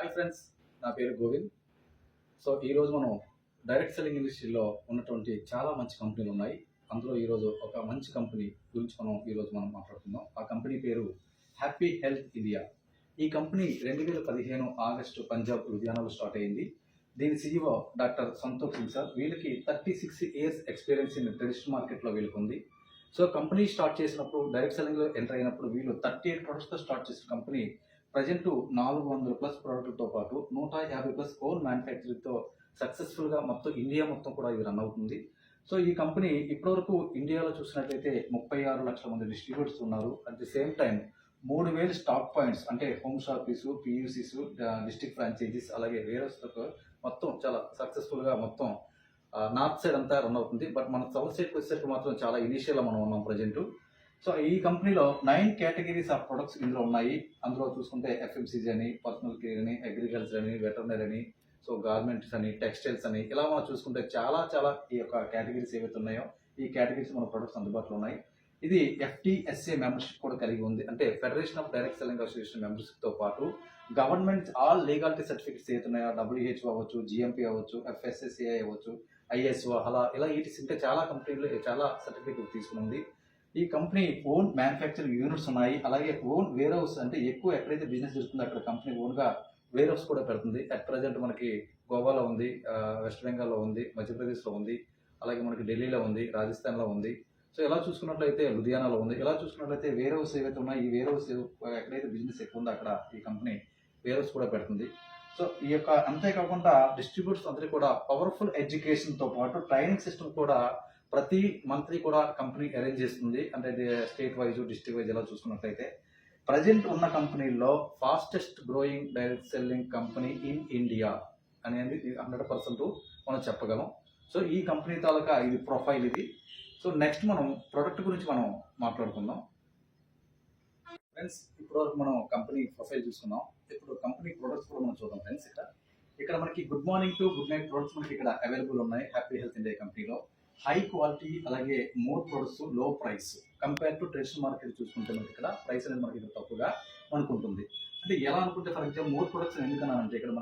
Hi friends, నా పేరు Govind. So ఈరోజు మనం డైరెక్ట్ సెల్లింగ్ ఇండస్ట్రీలో ఉన్నటువంటి చాలా మంచి కంపెనీలు ఉన్నాయి. అందులో ఈరోజు ఒక మంచి కంపెనీ గురించి మనం మాట్లాడుకుందాం. ఆ కంపెనీ పేరు హ్యాపీ హెల్త్ ఇండియా. ఈ కంపెనీ 2015 ఆగస్టు పంజాబ్ లుధియానాలో స్టార్ట్ అయింది. దీని CEO doctor Santosh Singh sir. వీళ్ళకి 36 ఇయర్స్ ఎక్స్పీరియన్స్ ఇన్ ట్రెడిషనల్ మార్కెట్లో వీళ్ళకి ఉంది. సో కంపెనీ స్టార్ట్ చేసినప్పుడు డైరెక్ట్ సెల్లింగ్లో ఎంటర్ అయినప్పుడు వీళ్ళు 38 ప్రొడక్ట్స్తో స్టార్ట్ చేసిన కంపెనీ ప్రజెంట్ 400+ ప్రోడక్ట్లతో పాటు 150+ ఓన్ మ్యానుఫ్యాక్చరింగ్తో సక్సెస్ఫుల్గా మొత్తం ఇండియా మొత్తం కూడా ఇది రన్ అవుతుంది. సో ఈ కంపెనీ ఇప్పటివరకు ఇండియాలో చూసినట్లయితే 36 లక్షల మంది డిస్ట్రిబ్యూటర్స్ ఉన్నారు. At the same time 3000 stock points అంటే హోమ్స్ ఆఫీసు, పియూసీస్, డిస్ట్రిక్ట్ ఫ్రాంచైజీస్, అలాగే వేరేస్తో మొత్తం చాలా సక్సెస్ఫుల్గా మొత్తం నార్త్ సైడ్ అంతా రన్ అవుతుంది. బట్ మన సౌత్ సైడ్కి వచ్చేసరికి మాత్రం చాలా ఇనీషియల్గా మనం ఉన్నాం ప్రజెంట్. సో ఈ కంపెనీలో 9 కేటగిరీస్ ఆఫ్ ప్రొడక్ట్స్ ఇందులో ఉన్నాయి. అందులో చూసుకుంటే ఎఫ్ఎంసీజీ అని, పర్సనల్ కేర్ అని, అగ్రికల్చర్ అని, వెటర్నరీ అని, సో గార్మెంట్స్ అని, టెక్స్టైల్స్ అని, ఇలా మనం చూసుకుంటే చాలా ఈ యొక్క కేటగిరీస్ ఏవైతే ఉన్నాయో ఈ కేటగిరీస్ మన ప్రొడక్ట్స్ అందుబాటులో ఉన్నాయి. ఇది ఎఫ్టీఎస్ఏ మెంబర్షిప్ కూడా కలిగి ఉంది. అంటే federation of direct selling association మెంబర్షిప్తో పాటు గవర్నమెంట్ ఆల్ లీగాలిటీ సర్టిఫికేట్స్ ఏవైతే ఉన్నాయో డబ్ల్యూహెచ్ఓ అవ్వచ్చు, జిఎంపీ అవ్వచ్చు, ఎఫ్ఎస్ఎస్ఏఐ అవ్వచ్చు, ఐఎస్ఓ, ఇలా ఈటీసీ అంటే చాలా కంపెనీలు చాలా సర్టిఫికేట్ తీసుకుని ఈ కంపెనీ ఓన్ మ్యానుఫ్యాక్చరింగ్ యూనిట్స్ ఉన్నాయి. అలాగే ఓన్ వేర్ హౌస్, అంటే ఎక్కువ ఎక్కడైతే బిజినెస్ జరుగుతుందో అక్కడ కంపెనీ ఓన్గా వేర్ హౌస్ కూడా పెడుతుంది. అట్ ప్రజెంట్ మనకి గోవాలో ఉంది, వెస్ట్ బెంగాల్లో ఉంది, మధ్యప్రదేశ్లో ఉంది, అలాగే మనకి ఢిల్లీలో ఉంది, రాజస్థాన్లో ఉంది. సో ఇలా చూసుకున్నట్లయితే లుధియానాలో ఉంది. ఇలా చూసుకున్నట్లయితే వేర్ హౌస్ ఏవైతే ఉన్నాయో ఈ వేర్ హౌస్ ఎక్కడైతే బిజినెస్ ఎక్కువ ఉందో అక్కడ ఈ కంపెనీ వేర్ హౌస్ కూడా పెడుతుంది. సో ఈ యొక్క అంతేకాకుండా డిస్ట్రిబ్యూటర్స్ అందరికీ కూడా పవర్ఫుల్ ఎడ్యుకేషన్తో పాటు ట్రైనింగ్ సిస్టమ్ కూడా ప్రతి మంత్లీ కూడా కంపెనీ అరేంజ్ చేస్తుంది. అంటే స్టేట్ వైజ్, డిస్ట్రిక్ట్ వైజ్ ఇలా చూసుకున్నట్లయితే ప్రజెంట్ ఉన్న కంపెనీల్లో fastest growing direct selling company in India అనేది 100% మనం చెప్పగలం. సో ఈ కంపెనీ తాలూకా ఇది ప్రొఫైల్ ఇది. సో నెక్స్ట్ మనం ప్రొడక్ట్ గురించి మనం మాట్లాడుకుందాం. ఫ్రెండ్స్, ఇప్పటివరకు మనం కంపెనీ ప్రొఫైల్ చూసుకున్నాం. ఇప్పుడు కంపెనీ ప్రొడక్ట్స్ కూడా మనం చూద్దాం ఫ్రెండ్స్. ఇక్కడ మనకి good morning to good night products మనకి ఇక్కడ అవైలబుల్ ఉన్నాయి హ్యాపీ హెల్త్ ఇండియా కంపెనీలో. హై క్వాలిటీ, అలాగే మోర్ ప్రొడక్ట్స్, లో price. Compare to traditional market చూసుకుంటే మనకి ఇక్కడ ప్రైస్ అనేది మనకి ఇక్కడ తక్కువగా అనుకుంటుంది. అంటే ఎలా అనుకుంటే ఫర్ ఎగ్జాంపుల్ మోర్ ప్రొడక్ట్స్ ఎందుకన్నానంటే ఇక్కడ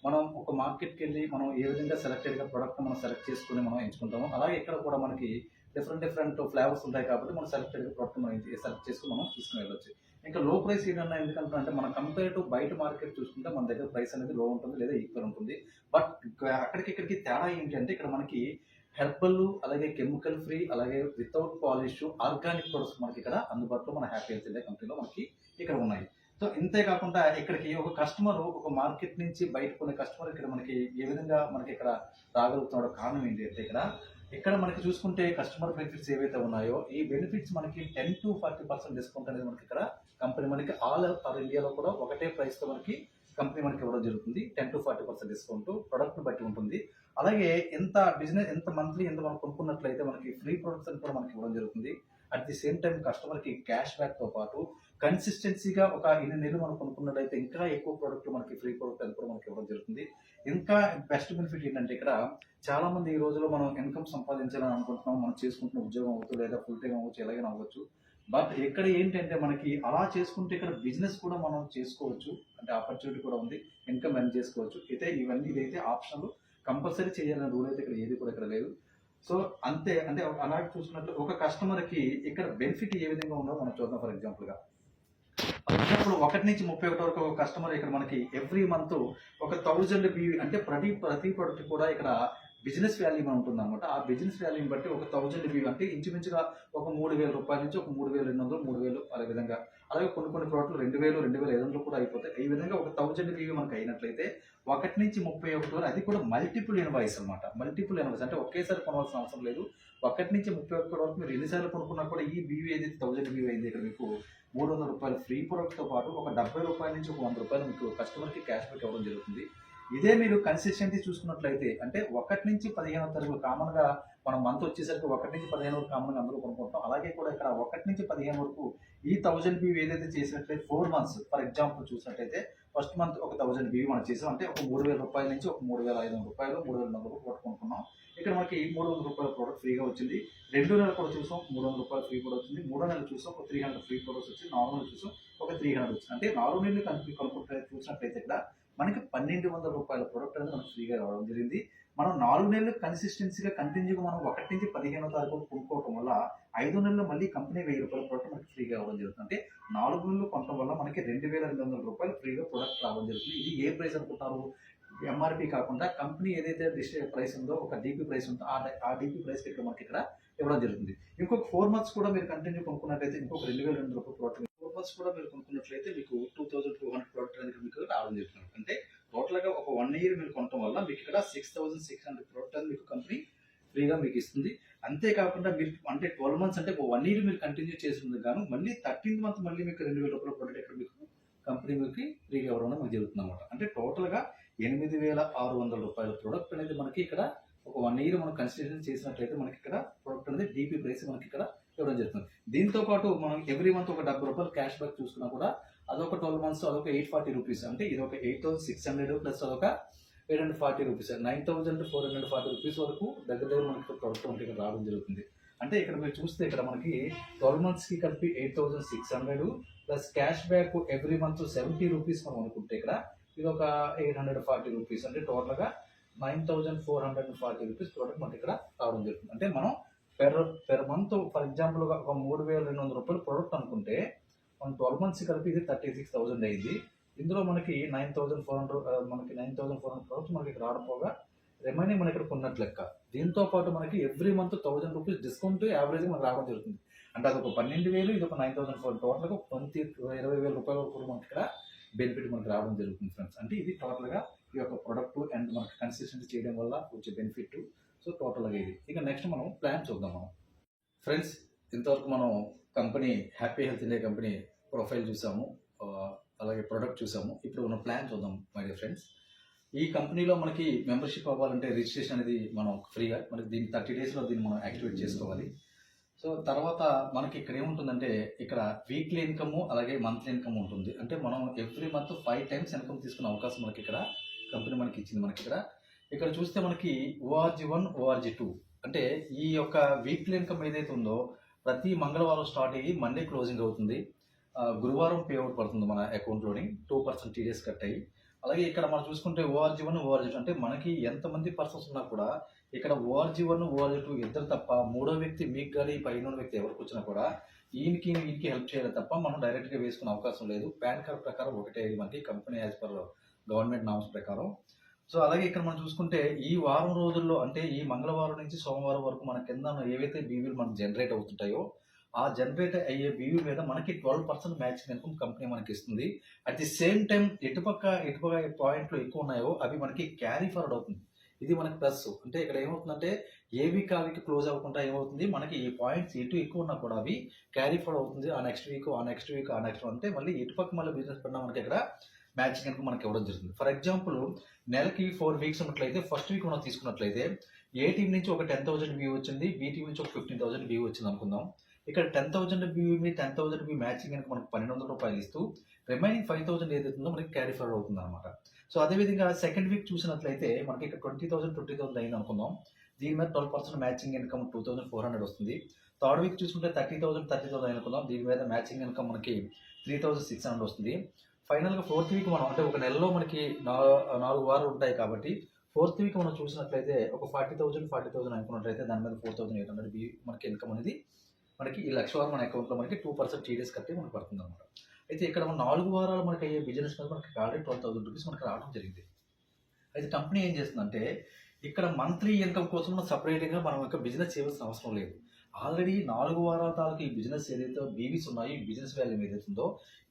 మనం ఒక మార్కెట్కి వెళ్ళి మనం ఏ విధంగా సెలెక్టెడ్గా ప్రొడక్ట్ మనం సెలెక్ట్ చేసుకుని మనం ఎంచుకుంటాము. అలాగే ఇక్కడ కూడా మనకి డిఫరెంట్ ఫ్లేవర్స్ ఉంటాయి కాబట్టి మనం సెలెక్టెడ్గా ప్రొడక్ట్ మనం సెలెక్ట్ చేసుకుని మనం తీసుకుని వెళ్ళొచ్చు. ఇంకా లో ప్రైస్ ఏదన్నా ఎందుకంటే మనం కంపేర్ టు బయట మార్కెట్ చూసుకుంటే మన దగ్గర ప్రైస్ అనేది లో ఉంటుంది లేదా ఈక్వల్ ఉంటుంది. బట్ ఇక్కడికి తేడా ఏంటి అంటే ఇక్కడ మనకి హెర్బల్, అలాగే కెమికల్ ఫ్రీ, అలాగే వితౌట్ పాలిష్, ఆర్గానిక్ ప్రొడక్ట్స్ మనకి ఇక్కడ అందుబాటులో మన హ్యాపీ హెల్త్ ఇండియా కంపెనీలో మనకి ఇక్కడ ఉన్నాయి. సో ఇంతే కాకుండా ఇక్కడికి ఒక కస్టమర్ ఒక మార్కెట్ నుంచి బయట కొనే కస్టమర్ ఇక్కడ మనకి ఏ విధంగా మనకి ఇక్కడ రాగలుగుతున్నాడో కారణం ఏంటి అంటే ఇక్కడ మనకి చూసుకుంటే కస్టమర్ బెనిఫిట్స్ ఏవైతే ఉన్నాయో ఈ బెనిఫిట్స్ మనకి 10 to 40% డిస్కౌంట్ అనేది మనకి ఇక్కడ కంపెనీ మనకి ఆల్ ఓవర్ ఇండియాలో కూడా ఒకటే ప్రైస్తో మనకి కంపెనీ మనకి ఇవ్వడం జరుగుతుంది. 10 to 40% డిస్కౌంట్ ప్రొడక్ట్ని బట్టి ఉంటుంది. అలాగే ఎంత మంత్లీ మనం కొనుక్కున్నట్లయితే మనకి ఫ్రీ ప్రొడక్ట్స్ అని కూడా మనకి ఇవ్వడం జరుగుతుంది. అట్ ది సేమ్ టైం కస్టమర్కి క్యాష్ బ్యాక్తో పాటు కన్సిస్టెన్సీగా ఒక ఇన్ని నెలలు మనం కొనుక్కున్నట్లయితే ఇంకా ఎక్కువ ప్రోడక్ట్ మనకి ఫ్రీ ప్రోడక్ట్ అది కూడా మనకి ఇవ్వడం జరుగుతుంది. ఇంకా బెస్ట్ బెనిఫిట్ ఏంటంటే ఇక్కడ చాలామంది ఈ రోజులో మనం ఇన్కమ్ సంపాదించాలని అనుకుంటున్నాం. మనం చేసుకుంటున్న ఉద్యోగం అవ్వచ్చు, లేదా ఫుల్ టైం అవ్వచ్చు, ఎలాగైనా అవ్వచ్చు. బట్ ఇక్కడ ఏంటంటే మనకి అలా చేసుకుంటే ఇక్కడ బిజినెస్ కూడా మనం చేసుకోవచ్చు. అంటే ఆపర్చునిటీ కూడా ఉంది, ఇన్కమ్ ఎర్న్ చేసుకోవచ్చు. అయితే ఇదైతే ఆప్షన్లు కంపల్సరీ చేయాలనే రూల్ అయితే ఇక్కడ ఏది కూడా ఇక్కడ లేదు. సో అంటే అలాగే చూసుకున్నట్లు ఒక కస్టమర్కి ఇక్కడ బెనిఫిట్ ఏ విధంగా ఉందో మనం చూద్దాం. ఫర్ ఎగ్జాంపుల్ 1 నుంచి 31 వరకు ఒక కస్టమర్ ఇక్కడ మనకి ఎవ్రీ మంత్ ఒక 1000 BV అంటే ప్రతి ప్రొడక్ట్ కూడా ఇక్కడ బిజినెస్ వాల్యూ ఉంటుంది అనమాట. ఆ బిజినెస్ వాల్యూని బట్టి ఒక 1000 BV అంటే ఇంచుమించుగా ఒక 3000 రూపాయల నుంచి ఒక 3200, 3000 అదే విధంగా. అలాగే కొన్ని ప్రోడక్ట్లు 2000, 2500 కూడా అయిపోతాయి. ఈ విధంగా ఒక 1000 BV మనకు అయినట్లయితే 1 నుంచి 31 వరకు అది కూడా మల్టిపుల్ ఇన్వాయిస్ అనమాట. మల్టిపుల్ ఇన్వాయిస్ అంటే ఒకేసారి కొనవలసిన అవసరం లేదు. 1 నుంచి 31 వరకు మీరు ఎన్నిసార్లు కొనుక్కున్నా కూడా ఈ BV ఏదైతే 1000 BV అయింది ఇక్కడ మీకు 300 రూపాయలు ఫ్రీ ప్రొడక్ట్తో పాటు ఒక 70 రూపాయల నుంచి ఒక 100 రూపాయలు మీకు కస్టమర్కి క్యాష్ బ్యాక్ ఇవ్వడం జరుగుతుంది. ఇదే మీరు కన్సిస్టెంట్లీ చూసుకున్నట్లయితే అంటే 1 నుంచి 15 తరగతి కామన్గా మనం మంత్ వచ్చేసరికి 1 నుంచి 15 వరకు కామన్గా అందరూ కొనుక్కుంటాం. అలాగే కూడా ఇక్కడ 1 నుంచి 15 వరకు ఈ 1000 BV ఏదైతే చేసినట్లయితే 4 months ఫర్ ఎగ్జాంపుల్ చూసినట్లయితే ఫస్ట్ మంత్ ఒక 1000 BV మనం చేసాం అంటే ఒక 3000 రూపాయల నుంచి ఒక 3500 రూపాయలు, 3400 రూపాయలు కొనుక్కున్నాం. ఇక్కడ మనకి 300 రూపాయల ప్రోడక్ట్ ఫ్రీగా వచ్చింది. 2 నెలలు కూడా చూసాం 300 రూపాయలు ఫ్రీ కూడా వచ్చింది. 3 నెలలు చూసాం ఒక 300 ఫ్రీ ప్రొడక్ట్స్ వచ్చింది. 4 నెలలు చూసాం ఒక 300 వచ్చింది. అంటే 4 నెలలు కనుక్కుంటే చూసినట్లయితే ఇక్కడ మనకి 1200 రూపాయల ప్రోడక్ట్ అనేది మనకు ఫ్రీగా రావడం జరిగింది. మనం 4 నెలలు కన్సిస్టెన్సీగా కంటిన్యూగా మనం 1 నుంచి 15వ తారీఖు కొనుక్కోవడం వల్ల 5 నెలల్లో మళ్ళీ కంపెనీ 1000 రూపాయల ప్రోడక్ట్ మనకి ఫ్రీగా ఇవ్వడం జరుగుతుంది. అంటే 4 నెలలు కొనడం వల్ల మనకి 2200 రూపాయలు ఫ్రీగా ప్రోడక్ట్ రావడం జరుగుతుంది. ఇది ఏ ప్రైస్ అనుకుంటున్నారు? ఎంఆర్పి కాకుండా కంపెనీ ఏదైతే డిస్ట్రిక్ట్ ప్రైస్ ఉందో, ఒక డీపీ ప్రైస్ ఉందో ఆ డీపీ ప్రైస్ ఇక్కడ మనకి ఇక్కడ ఇవ్వడం జరుగుతుంది. ఇంకొక 4 మంత్స్ కూడా మీరు కంటిన్యూ కొనుక్కున్నట్లయితే ఇంకొక 2200 రూపాయల ప్రోడక్ట్ 4 మంత్స్ కూడా మీరు కొనుక్కున్నట్లయితే మీకు 2200 ప్రోడక్ట్ అనేది మీకు రావడం జరుగుతుంది. అంటే టోటల్గా ఒక 1 ఇయర్ మీరు కొనడం వల్ల మీకు ఇక్కడ 6600 ప్రోడక్ట్ అనేది మీకు కంపెనీ ఫ్రీగా మీకు ఇస్తుంది. అంతేకాకుండా మీరు అంటే 12 మంత్స్ అంటే 1 ఇయర్ మీరు కంటిన్యూ చేస్తుంది గాను మళ్ళీ 13th మంత్ మళ్ళీ మీకు 2000 రూపాయల ప్రోడక్ట్ ఇక్కడ మీకు కంపెనీ మీకు ఫ్రీగా ఇవ్వడం మీకు జరుగుతుంది అనమాట. అంటే టోటల్గా 8600 రూపాయల ప్రోడక్ట్ అనేది మనకి ఇక్కడ ఒక 1 ఇయర్ మనం కన్సిడర్ చేసినట్లయితే మనకి ఇక్కడ ప్రోడక్ట్ అనేది డీపీ ప్రైస్ మనకి ఇక్కడ ఇవ్వడం జరుగుతుంది. దీంతో పాటు మనం ఎవ్రీ మంత్ ఒక 70 రూపాయలు క్యాష్ బ్యాక్ చూసుకున్నా కూడా అదొక 12 మంత్స్ అదొక 840 రూపీస్. అంటే ఇది ఒక 8600 ప్లస్ అదొక 840 రూపీస్, 9440 రూపీస్ వరకు దగ్గర మనకి ప్రోడక్ట్ మనకి ఇక్కడ రావడం జరుగుతుంది. అంటే ఇక్కడ మీరు చూస్తే ఇక్కడ మనకి 12 మంత్స్కి కలిపి 8600 plus cash back every month 70 rupees మనం అనుకుంటే ఇక్కడ ఇది ఒక 840 రూపీస్. అంటే టోటల్గా 9440 రూపీస్ ప్రోడక్ట్ మనకి ఇక్కడ రావడం జరుగుతుంది. అంటే మనం పెర్ మంత్ ఫర్ ఎగ్జాంపుల్ ఒక 3200 రూపాయలు ప్రోడక్ట్ అనుకుంటే మనం 12 మంత్స్ కలిపి ఇది 36,000 అయింది. ఇందులో మనకి 9,400 ప్రోడక్ట్స్ మనకి ఇక్కడ రావకపోగా రిమైనింగ్ మన ఇక్కడ కొన్నట్లు లెక్క. దీంతో పాటు మనకి every month 1000 rupees discount average మనకు రావడం జరుగుతుంది. అంటే అదొక 12,000, ఇది ఒక 9,400, టోటల్గా 20,000 రూపాయల వరకు మనకి ఇక్కడ బెనిఫిట్ మనకి రావడం జరుగుతుంది ఫ్రెండ్స్. అంటే ఇది టోటల్గా ఈ యొక్క ప్రొడక్ట్ అండ్ మనకి కన్సిస్టెంట్ చేయడం వల్ల వచ్చే బెనిఫిట్. సో టోటల్గా ఇది. ఇక నెక్స్ట్ మనం ప్లాన్ చూద్దాం. మనం ఫ్రెండ్స్ ఇంతవరకు మనం company happy health India company profile చూసాము, అలాగే ప్రొడక్ట్ చూసాము. ఇప్పుడు మనం ప్లాన్ చూద్దాం మై డియర్ ఫ్రెండ్స్. ఈ కంపెనీలో మనకి మెంబర్షిప్ అవ్వాలంటే రిజిస్ట్రేషన్ అనేది మనం ఫ్రీగా మనకి దీన్ని 30 డేస్లో దీన్ని మనం యాక్టివేట్ చేసుకోవాలి. సో తర్వాత మనకి ఇక్కడ ఏముంటుందంటే ఇక్కడ వీక్లీ ఇన్కమ్ అలాగే మంత్లీ ఇన్కమ్ ఉంటుంది. అంటే మనం ఎవ్రీ మంత్ 5 టైమ్స్ ఇన్కమ్ తీసుకునే అవకాశం మనకి ఇక్కడ కంపెనీ మనకి ఇచ్చింది. మనకి ఇక్కడ చూస్తే మనకి ORG1 ORG2 అంటే ఈ యొక్క వీక్లీ ఇన్కమ్ ఏదైతే ఉందో ప్రతి మంగళవారం స్టార్ట్ అయ్యి మండే క్లోజింగ్ అవుతుంది. గురువారం పేఅవుట్ పడుతుంది మన అకౌంట్లోని 2% TDS కట్ అయ్యి. అలాగే ఇక్కడ మనం చూసుకుంటే ORG1 ORG2 అంటే మనకి ఎంతమంది పర్సన్స్ ఉన్నా కూడా ఇక్కడ ORG1 ORG2 ఇద్దరు తప్ప మూడో వ్యక్తి మీకు కానీ పైన వ్యక్తి ఎవరికి వచ్చినా కూడా ఈయనకి హెల్ప్ చేయాలి తప్ప మనం డైరెక్ట్గా వేసుకునే అవకాశం లేదు. పాన్ కార్డ్ ప్రకారం ఒకటే మనకి company as per government norms ప్రకారం. సో అలాగే ఇక్కడ మనం చూసుకుంటే ఈ వారం రోజుల్లో అంటే ఈ మంగళవారం నుంచి సోమవారం వరకు మన కింద ఏవైతే బీవీలు మనకు జనరేట్ అవుతుంటాయో ఆ జనరేట్ అయ్యే బీవీ మీద మనకి 12% మ్యాచింగ్ ఇన్కమ్ కంపెనీ మనకి ఇస్తుంది. అట్ ది సేమ్ టైం ఎటుపక్క పాయింట్లు ఎక్కువ ఉన్నాయో అవి మనకి క్యారీ ఫార్వర్డ్ అవుతుంది. ఇది మనకి ప్లస్. అంటే ఇక్కడ ఏమవుతుందంటే ఏవి కావికి క్లోజ్ అవ్వకుండా ఏమవుతుంది మనకి ఈ పాయింట్స్ ఎటు ఎక్కువ ఉన్నా కూడా అవి క్యారీ ఫార్వర్డ్ అవుతుంది. ఆ నెక్స్ట్ వీక్ అంటే మళ్ళీ ఎటుపక్క మళ్ళీ బిజినెస్ పడినా మనకి ఇక్కడ మ్యాచింగ్ ఇన్కమ్ మనకి ఇవ్వడం జరుగుతుంది. ఫర్ ఎగ్జాంపుల్ నెలకి 4 వీక్స్ ఉన్నట్లయితే ఫస్ట్ వీక్ మనం తీసుకున్నట్లయితే ఏ టీం నుంచి ఒక 10,000 వ్యూ వచ్చింది, బి టీం నుంచి ఒక 15,000 వ్యూ వచ్చింది అనుకుందాం. ఇక్కడ 10,000 వ్యూ 10,000 వ్యూ మ్యాచింగ్ ఇన్కమ్ మనకు 1,200 రూపాయలు ఇస్తూ రిమైనింగ్ 5,000 ఏదైతుందో మనకి క్యారీ ఫార్వర్డ్ అవుతుంది అనమాట. సో అదేవిధంగా సెకండ్ వీక్ చూసినట్లయితే మనకి ఇక్కడ 20,000 అయింది అనుకుందాం. దీని మీద 12% మ్యాచింగ్ ఇన్కమ్ 2,400 వస్తుంది. థర్డ్ వీక్ చూసుకుంటే 30,000 అనుకుందాం. దీని మీద మ్యాచింగ్ ఇన్కమ్ మనకి 3,600 వస్తుంది. ఫైనల్గా ఫోర్త్ వీక్ మనం అంటే ఒక నెలలో మనకి 4 వారాలు ఉంటాయి కాబట్టి ఫోర్త్ వీక్ మనం చూసినట్లయితే ఒక 40,000 అనుకున్నట్లయితే దాని మీద 4,800 మనకి ఇన్కమ్ అనేది మనకి ఈ 1,00,000 వారం మన అకౌంట్లో మనకి 2% TDS కట్టి మనకు పడుతుంది అనమాట. అయితే ఇక్కడ 4 వారాలు మనకి అయ్యే బిజినెస్ మీద మనకి ఆల్రెడీ 12,000 రూపీస్ మనకి రావడం జరిగింది. అయితే కంపెనీ ఏం చేస్తుందంటే ఇక్కడ మంత్లీ ఇన్కమ్ కోసం మనం సపరేట్గా మనం యొక్క బిజినెస్ చేయవలసిన అవసరం లేదు. ఆల్రెడీ 4 వారాల తాలూకు ఈ బిజినెస్ ఏదైతే బీవీస్ ఉన్నాయో ఈ బిజినెస్ వాల్యూ ఏదైతే ఉందో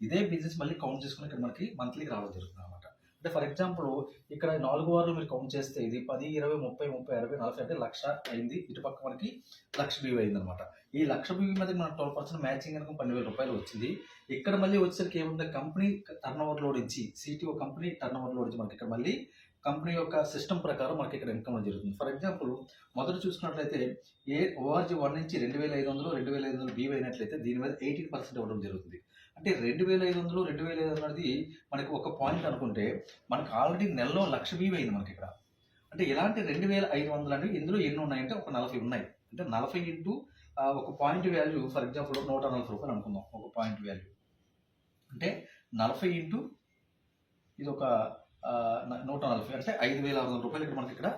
ఇదే బిజినెస్ మళ్ళీ కౌంట్ చేసుకుని ఇక్కడ మనకి మంత్లీకి రావడం జరుగుతుంది అనమాట. అంటే ఫర్ ఎగ్జాంపుల్ ఇక్కడ 4 వారాలు మీరు కౌంట్ చేస్తే ఇది 10, 20, 30, 60, 40 అంటే 1,00,000 అయింది. ఇటుపక్క మనకి 1,00,000 బీవీ అయింది అనమాట. ఈ 1,00,000 బీవీ మీద మనకు 12% మ్యాచింగ్ ఇన్కమ్ 12,000 రూపాయలు వచ్చింది. ఇక్కడ మళ్ళీ వచ్చేసరికి ఏముంది కంపెనీ టర్నోవర్లో నుంచి CTO కంపెనీ టర్నోవర్లో నుంచి మనకి ఇక్కడ మళ్ళీ కంపెనీ యొక్క సిస్టమ్ ప్రకారం మనకి ఇక్కడ ఇన్కమ్ జరుగుతుంది. ఫర్ ఎగ్జాంపుల్ మొదట చూసుకున్నట్లయితే ORG1 నుంచి 2,500 బీవీ అయినట్లయితే దీని మీద 18% ఇవ్వడం జరుగుతుంది. అంటే 2,500 అనేది మనకి ఒక పాయింట్ అనుకుంటే మనకు ఆల్రెడీ నెలలో 1,00,000 బీవీ అయింది మనకి ఇక్కడ. అంటే ఇలాంటి 2,500 అనేవి ఇందులో ఎన్ని ఉన్నాయంటే ఒక 40 ఉన్నాయి. అంటే 40 ఇంటూ ఒక పాయింట్ వాల్యూ ఫర్ ఎగ్జాంపుల్ 140 రూపాయలు అనుకుందాం. ఒక పాయింట్ వాల్యూ అంటే 40 ఇంటూ ఇది ఒక 140 అంటే 5,600 రూపాయలు ఇక్కడ మనకి ఇక్కడ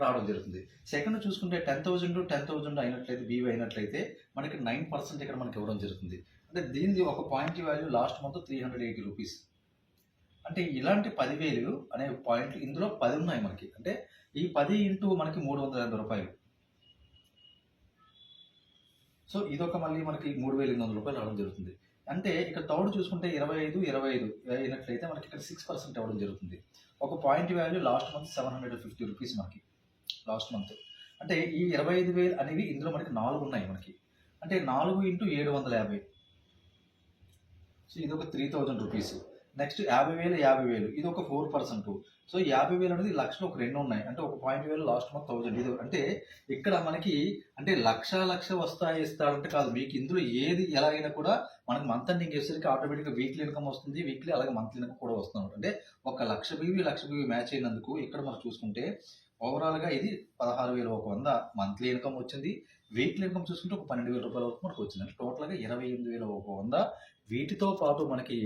రావడం జరుగుతుంది. సెకండ్ చూసుకుంటే 10,000 అయినట్లయితే బీవీ అయినట్లయితే మనకి 9% ఇక్కడ మనకి ఇవ్వడం జరుగుతుంది. అంటే దీనిది ఒక point value last month 380 rupees. అంటే ఇలాంటి 10,000 అనే పాయింట్లు ఇందులో 10 ఉన్నాయి మనకి. అంటే ఈ 10 ఇంటూ మనకి 380 రూపాయలు. సో ఇదొక మళ్ళీ మనకి 3,800 రూపాయలు రావడం జరుగుతుంది. అంటే ఇక్కడ థర్డ్ చూసుకుంటే 25 అయినట్లయితే మనకి ఇక్కడ 6% ఇవ్వడం జరుగుతుంది. ఒక point value last month 750 rupees మనకి లాస్ట్ మంత్. అంటే ఈ 25,000 అనేవి ఇందులో మనకి 4 ఉన్నాయి మనకి. అంటే 4 ఇంటూ 750. సో ఇది ఒక 3,000 రూపీస్. నెక్స్ట్ 50,000 ఇది ఒక 4%. సో 50,000 అనేది లక్షలో ఒక 2 ఉన్నాయి. అంటే ఒక పాయింట్ వాల్యూ లాస్ట్ మంత్ 1000. ఇది అంటే ఇక్కడ మనకి అంటే లక్ష వస్తాయి ఇస్తాడంటే కాదు, మీకు ఇందులో ఏది ఎలా అయినా కూడా మనకి మంత్ ఎండింగ్ వచ్చేసరికి ఆటోమేటిక్గా వీక్లీ ఇన్కమ్ వస్తుంది, వీక్లీ అలాగే మంత్లీ ఇన్కమ్ కూడా వస్తుంది. అంటే ఒక లక్ష బీవీ మ్యాచ్ అయినందుకు ఇక్కడ మనం చూసుకుంటే ఓవరాల్గా ఇది 16,100 మంత్లీ ఇన్కమ్ వచ్చింది. వీక్లీ ఇన్కమ్ చూసుకుంటే ఒక 12,000 రూపాయల వరకు మనకు వచ్చింది. అంటే టోటల్గా 28,100. వీటితో పాటు మనకి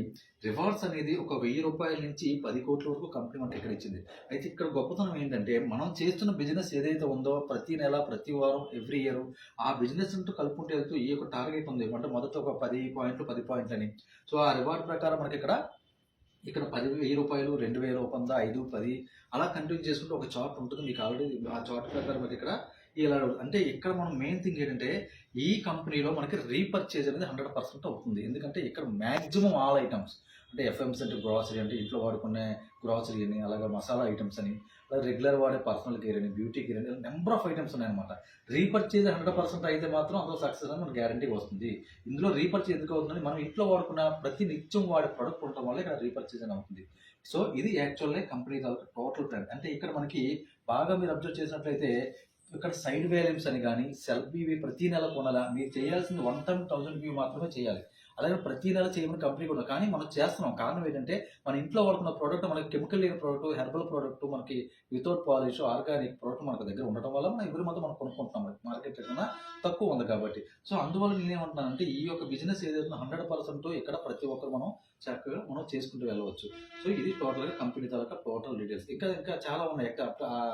రివార్డ్స్ అనేది ఒక 1,000 రూపాయల నుంచి 10 కోట్ల వరకు కంపెనీ మనకి ఇక్కడ ఇచ్చింది. అయితే ఇక్కడ గొప్పతనం ఏంటంటే మనం చేస్తున్న బిజినెస్ ఏదైతే ఉందో ప్రతి నెల ప్రతి వారం ఎవ్రీ ఇయర్ ఆ బిజినెస్ అంటూ కలుపుకుంటూ వెళ్తూ ఈ యొక్క టార్గెట్ ఉంది. అంటే మొదట ఒక 10 పాయింట్లు అని. సో ఆ రివార్డ్ ప్రకారం మనకి ఇక్కడ 10,000 రూపాయలు, 2,100, 5, 10 అలా కంటిన్యూ చేసుకుంటూ ఒక చార్ట్ ఉంటుంది. మీకు ఆల్రెడీ ఆ చార్ట్ ప్రకారం మనకి ఇక్కడ ఇలా అంటే ఇక్కడ మనం మెయిన్ థింగ్ ఏంటంటే ఈ కంపెనీలో మనకి రీపర్చేజ్ అనేది 100% అవుతుంది. ఎందుకంటే ఇక్కడ మ్యాక్సిమం ఆల్ ఐటమ్స్ అంటే ఎఫ్ఎంస్ అంటే గ్రాసరీ అంటే ఇంట్లో వాడుకునే గ్రాసరీ అని, అలాగే మసాలా ఐటమ్స్ అని, అలాగే రెగ్యులర్ వాడే పర్సనల్ కేర్ అని, బ్యూటీ కేర్ అని నెంబర్ ఆఫ్ ఐటమ్స్ ఉన్నాయన్నమాట. రీపర్చేజ్ 100% అయితే మాత్రం అందులో సక్సెస్ అని మనకు గ్యారంటీగా వస్తుంది. ఇందులో రీపర్చేజ్ ఎందుకు అవుతుందని మనం ఇంట్లో వాడుకున్న ప్రతి నిత్యం వాడే ప్రొడక్ట్ ఉండటం వల్ల ఇక్కడ రీపర్చేజ్ అని అవుతుంది. సో ఇది యాక్చువల్గా కంపెనీ టోటల్ ట్రెండ్. అంటే ఇక్కడ మనకి బాగా మీరు అబ్జర్వ్ చేసినట్లయితే ఇక్కడ సైడ్ వేరియమ్స్ అని కానీ సెల్ఫ్ బీవీ ప్రతి నెల కొనాలా, మీరు చేయాల్సింది 1 టైం 1000 బీవీ మాత్రమే చేయాలి. అలాగే ప్రతి నెల చేయమని కంపెనీ కూడా కానీ మనం చేస్తున్నాం. కారణం ఏంటంటే మన ఇంట్లో వాడుకున్న ప్రోడక్ట్ మనకి కెమికల్ లేని ప్రోడక్ట్, హెర్బల్ ప్రోడక్ట్, మనకి వితౌట్ పాలిష్ ఆర్గానిక్ ప్రోడక్ట్ మనకు దగ్గర ఉండటం వల్ల మనం ఎవరి మొత్తం మనం కొనుక్కుంటున్నాం మార్కెట్ కన్నా తక్కువ ఉంది కాబట్టి. సో అందువల్ల నేనేమంటున్నానంటే ఈ యొక్క బిజినెస్ ఏదైతే 100% ఇక్కడ ప్రతి ఒక్కరు మనం చక్కగా మనం చేసుకుంటూ వెళ్ళవచ్చు. సో ఇది టోటల్గా కంపెనీ తాలూకా టోటల్ డీటెయిల్స్. ఇంకా చాలా ఉన్నాయి.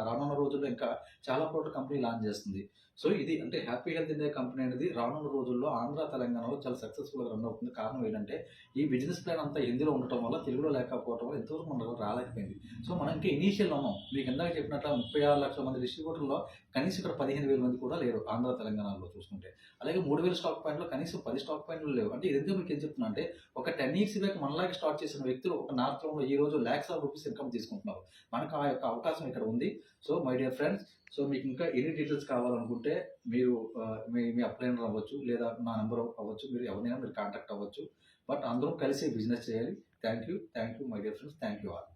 రానున్న రోజుల్లో ఇంకా చాలా ప్రోడక్ట్ కంపెనీ లాంచ్ చేస్తుంది. సో ఇది అంటే హ్యాపీ హెల్త్ ఇండియా కంపెనీ అనేది రానున్న రోజుల్లో ఆంధ్ర, తెలంగాణలో చాలా సక్సెస్ఫుల్గా రన్ అవుతుంది. కారణం ఏంటంటే ఈ బిజినెస్ ప్లాన్ అంతా హిందీలో ఉండటం వల్ల తెలుగులో లేకపోవడం వల్ల ఎంతవరకు మనకు రాలేకపోయింది. సో మనం ఇంకా ఇనీషియల్ ఉన్నాం. మీకు ఇందాక చెప్పినట్టు 36 లక్షల మంది డిస్ట్రిబ్యూటర్లో కనీసం ఇక్కడ 15,000 మంది కూడా లేరు ఆంధ్ర, తెలంగాణలో చూసుకుంటే. అలాగే 3,000 స్టాక్ పాయింట్లో కనీసం 10 స్టాక్ పాయింట్లు లేవు. అంటే ఇది ఎందుకు మీకు ఏం చెప్తున్నా అంటే ఒక 10 ఇయర్స్ బ్యాక్ మనలాగే స్టార్ట్ చేసిన వ్యక్తులు ఒక నార్త్లో ఈ రోజు lakhs of rupees ఇన్కమ్ తీసుకుంటున్నారు. మనకు ఆ యొక్క అవకాశం ఇక్కడ ఉంది. So my dear friends, so మీకు ఇంకా ఎనీ డీటెయిల్స్ కావాలనుకుంటే మీరు మీ అప్లైనర్ అవ్వచ్చు, లేదా నా నెంబర్ అవ్వచ్చు, మీరు ఎవరినైనా మీరు కాంటాక్ట్ అవ్వచ్చు. బట్ అందరం కలిసి బిజినెస్ చేయాలి. Thank you my dear friends. Thank you all.